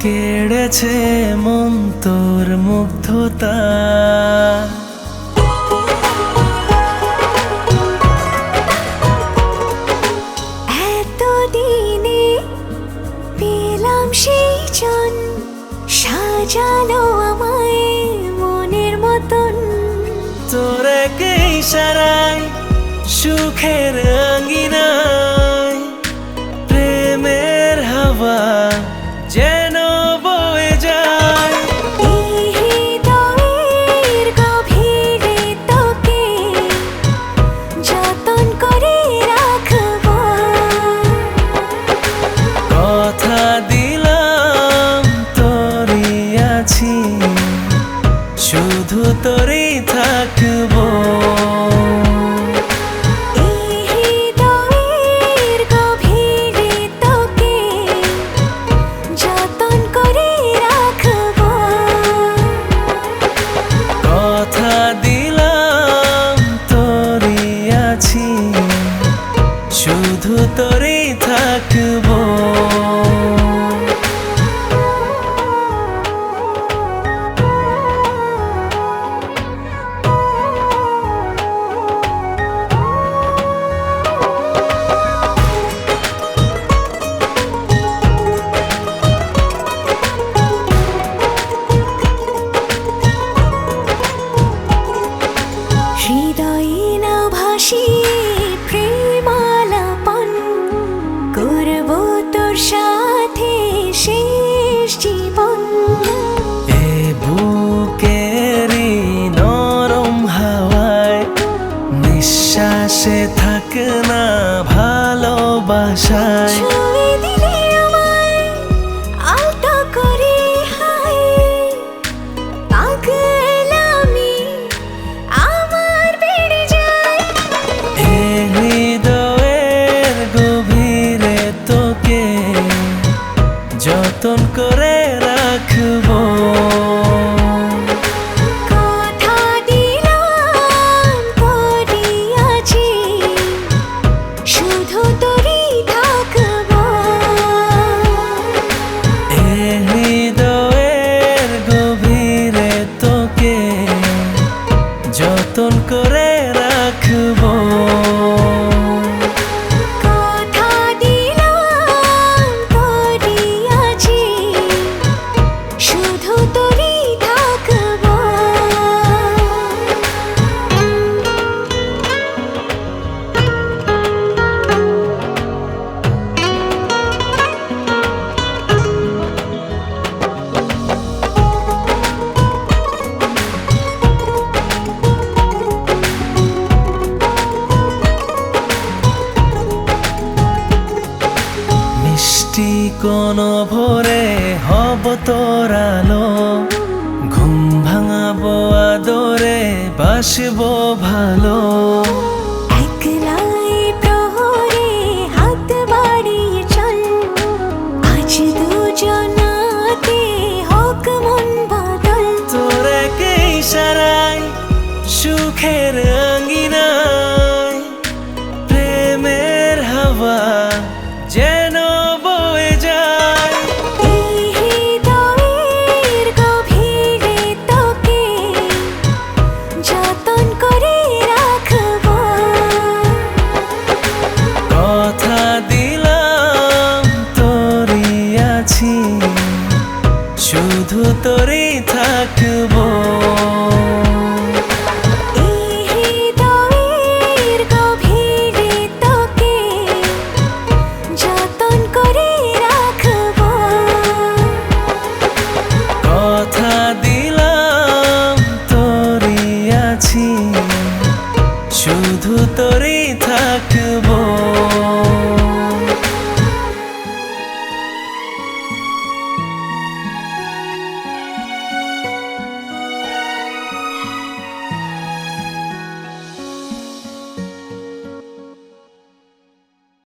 কেড়েছে মন তোর মুগ্ধতা। এতদিনে পেলাম সেই জন, সাজালো আমায় মনের মতন। তোর এক ইশারায় সুখের আঙ্গিনায় প্রেমের হাওয়া যেন বয়ে যায়। এই হৃদয়ের গভীরে তোকে যতন করে রাখবো। কথা দিলাম তোরই আছি, শুধু তোরই থাকবো। কথা দিলাম তোরই আছি, শুধু তোরই থাকবো। হৃদয়ে না ভাসিয়ে প্রেমালাপন করবো তোর সাথে শেষ জীবন। এ বুকেরই নরম হাওয়ায় নিঃশ্বাসে থাক না ভালোবাসায়। ছুঁয়ে দিলে আমায় আলতো করে হায়, পাগলামি আমার বেড়ে যায়। এ হৃদয়ের গভীরে তোকে যতন করে রাখবো। কথা দিলাম তোরই আছি, শুধু তোরই থাকবো। এ হৃদয়ের গভীরে তোকে যতন করে রাখবো। কথা দিলাম তোরই আছি, শুধু তোরই থাকবো। মিষ্টি কোন ভোরে হব তোর আলো, ঘুম ভাঙাবো আদরে বাসবো ভালো। একলাই প্রহরে হাত বাড়িয়ে চল, আজ দুজনাতে হোক মন বদল। তোর এক ইশারায় সুখের আঙ্গিনায় প্রেমের হাওয়া যেন বয়ে যায়। এই হৃদয়ের গভীরে তোকে যতন করে রাখবো। কথা দিলাম তোরই আছি, শুধু তোরই থাকবো।